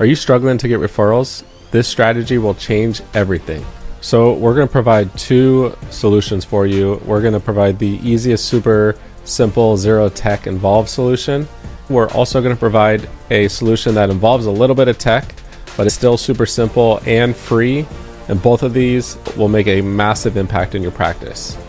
Are you struggling to get referrals? This strategy will change everything. So we're going to provide two solutions for you. We're going to provide the easiest, super simple, zero tech involved solution. We're also going to provide a solution that involves a little bit of tech, but it's still super simple and free. And both of these will make a massive impact in your practice.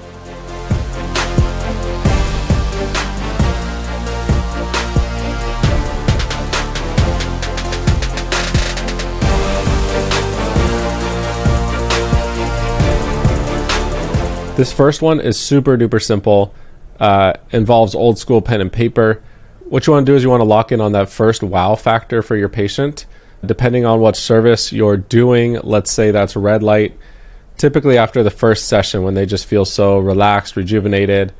This first one is super duper simple, involves old school pen and paper. What you want to do is you want to lock in on that first wow factor for your patient. Depending on what service you're doing, let's say that's red light, typically after the first session when they just feel so relaxed, rejuvenated,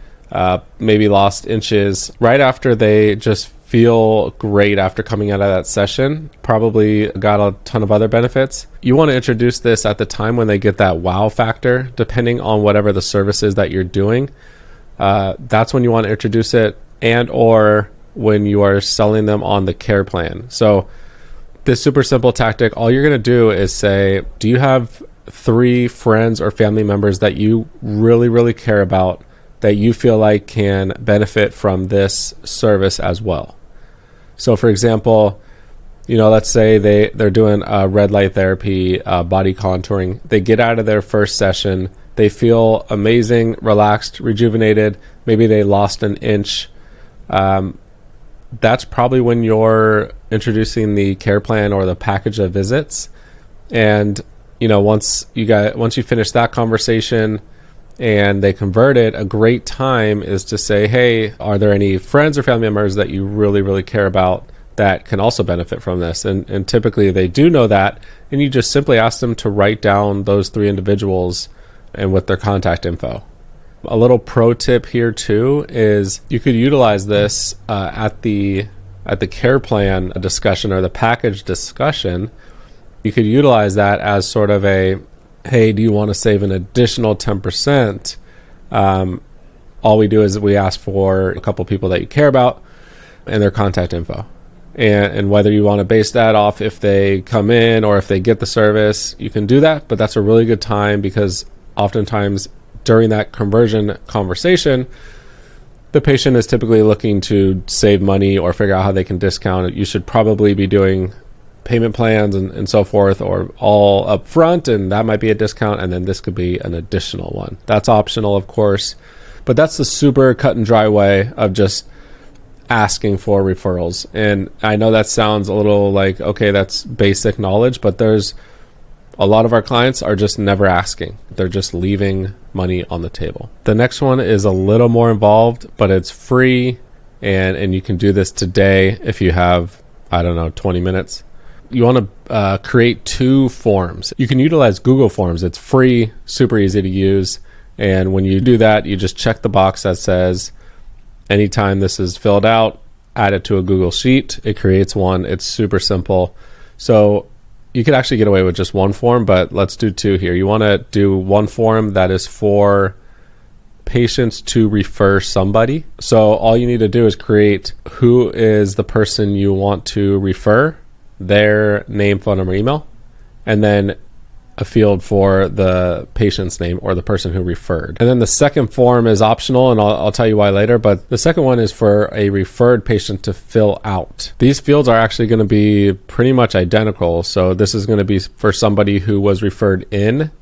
maybe lost inches, right after they just feel great after coming out of that session, probably got a ton of other benefits. You want to introduce this at the time when they get that wow factor, depending on whatever the service is that you're doing. That's when you want to introduce it, and or when you are selling them on the care plan. So this super simple tactic, all you're going to do is say, do you have 3 friends or family members that you really, really care about that you feel like can benefit from this service as well? So for example, let's say they're doing red light therapy, body contouring. They get out of their first session. They feel amazing, relaxed, rejuvenated. Maybe they lost an inch. That's probably when you're introducing the care plan or the package of visits. And, once you finish that conversation and they convert it, a great time is to say, hey, are there any friends or family members that you really, really care about that can also benefit from this? And typically they do know that, and you just simply ask them to write down those 3 individuals and with their contact info. A little pro tip here too is you could utilize this at the care plan discussion or the package discussion. You could utilize that as sort of a, hey, do you want to save an additional 10%? All we do is we ask for a couple people that you care about and their contact info. And whether you want to base that off if they come in or if they get the service, you can do that. But that's a really good time because oftentimes during that conversion conversation, the patient is typically looking to save money or figure out how they can discount it. You should probably be doing payment plans and so forth, or all up front, and that might be a discount, and then this could be an additional one. That's optional, of course, but that's the super cut and dry way of just asking for referrals. And I know that sounds a little like, okay, that's basic knowledge, but there's a lot of our clients are just never asking. They're just leaving money on the table. The next one is a little more involved, but it's free, and you can do this today if you have, 20 minutes. You want to create 2 forms. You can utilize Google Forms. It's free, super easy to use. And when you do that, you just check the box that says, anytime this is filled out, add it to a Google Sheet. It creates one. It's super simple. So you could actually get away with just 1 form, but let's do 2 here. You want to do 1 form that is for patients to refer somebody. So all you need to do is create who is the person you want to refer, their name, phone number, email, and then a field for the patient's name or the person who referred. And then the second form is optional, and I'll tell you why later, but the second one is for a referred patient to fill out. These fields are actually going to be pretty much identical. So this is going to be for somebody who was referred in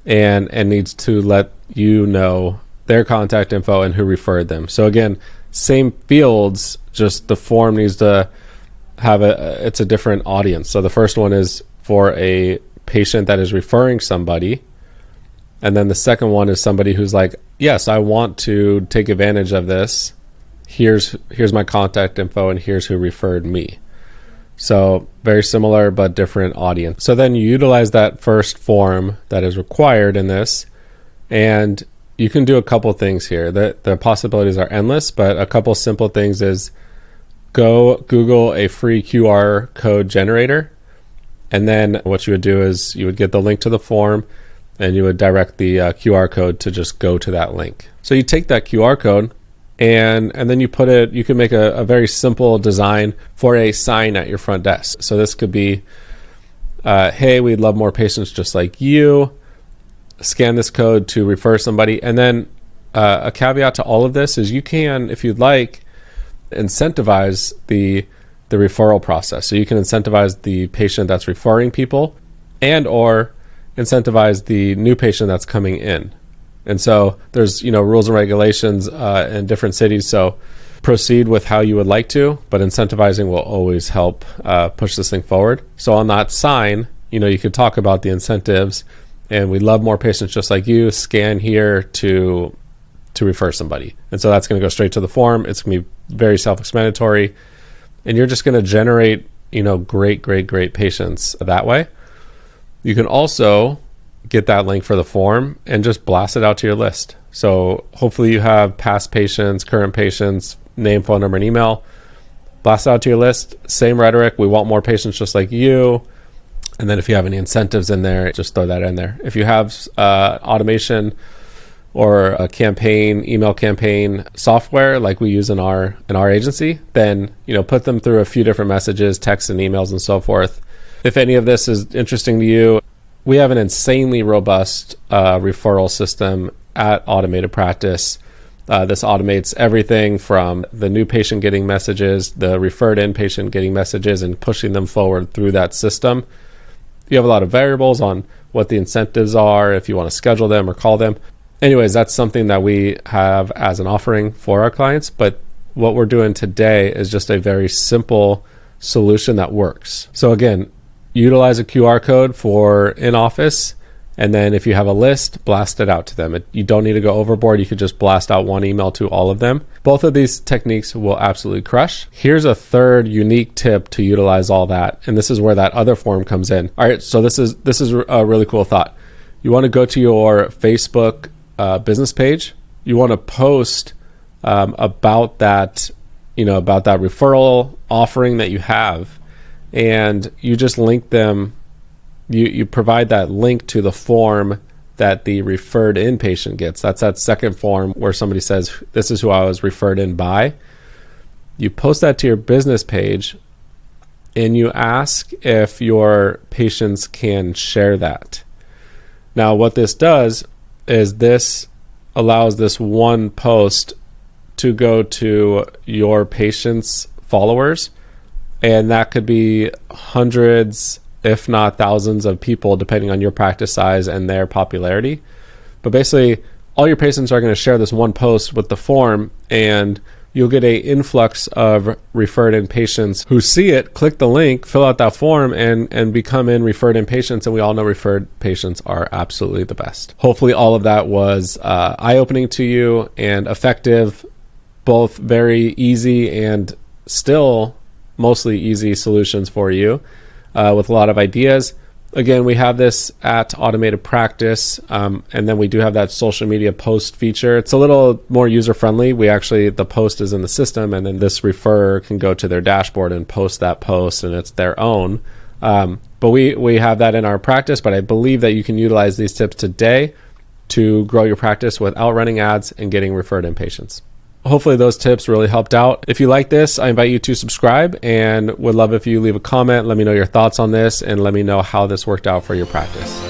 and needs to let you know their contact info and who referred them. So again, same fields, just the form needs to have it's a different audience. So the first one is for a patient that is referring somebody, and then the second one is somebody who's like, yes, I want to take advantage of this. Here's my contact info, and here's who referred me. So very similar but different audience. So then you utilize that first form that is required in this, and you can do a couple things here. The possibilities are endless, but a couple simple things is go Google a free QR code generator. And then what you would do is you would get the link to the form and you would direct the QR code to just go to that link. So you take that QR code And then you can make a very simple design for a sign at your front desk. So this could be, hey, we'd love more patients just like you. Scan this code to refer somebody. And then a caveat to all of this is you can, if you'd like, incentivize the referral process. So you can incentivize the patient that's referring people and or incentivize the new patient that's coming in. And so there's, rules and regulations in different cities. So proceed with how you would like to, but incentivizing will always help push this thing forward. So on that sign, you could talk about the incentives, and we love more patients just like you. Scan here to refer somebody. And so that's going to go straight to the form. It's going to be very self-explanatory, and you're just going to generate, great patients that way. You can also get that link for the form and just blast it out to your list. So hopefully you have past patients, current patients, name, phone number, and email. Blast it out to your list. Same rhetoric. We want more patients just like you. And then if you have any incentives in there, just throw that in there. If you have automation or a email campaign software like we use in our agency, then put them through a few different messages, texts and emails and so forth. If any of this is interesting to you, we have an insanely robust referral system at Automated Practice. This automates everything from the new patient getting messages, the referred in patient getting messages, and pushing them forward through that system. You have a lot of variables on what the incentives are, if you want to schedule them or call them. Anyways, that's something that we have as an offering for our clients. But what we're doing today is just a very simple solution that works. So again, utilize a QR code for in-office, and then if you have a list, blast it out to them. You don't need to go overboard. You could just blast out one email to all of them. Both of these techniques will absolutely crush. Here's a third unique tip to utilize all that, and this is where that other form comes in. All right, so this is a really cool thought. You want to go to your Facebook business page. You want to post about that, about that referral offering that you have, and you just link them. You provide that link to the form that the referred in patient gets. That's that second form where somebody says, this is who I was referred in by. You post that to your business page, and you ask if your patients can share that. Now, what this does is this allows this one post to go to your patients' followers, and that could be hundreds, if not thousands of people, depending on your practice size and their popularity. But basically, all your patients are going to share this one post with the form, and you'll get an influx of referred in patients who see it, click the link, fill out that form, and become in referred in patients. And we all know referred patients are absolutely the best. Hopefully all of that was eye-opening to you and effective, both very easy and still mostly easy solutions for you. With a lot of ideas. Again, we have this at Automated Practice, and then we do have that social media post feature. It's a little more user-friendly. The post is in the system, and then this referrer can go to their dashboard and post that post, and it's their own. But we have that in our practice, but I believe that you can utilize these tips today to grow your practice without running ads and getting referred in patients. Hopefully those tips really helped out. If you like this, I invite you to subscribe, and would love if you leave a comment. Let me know your thoughts on this, and let me know how this worked out for your practice.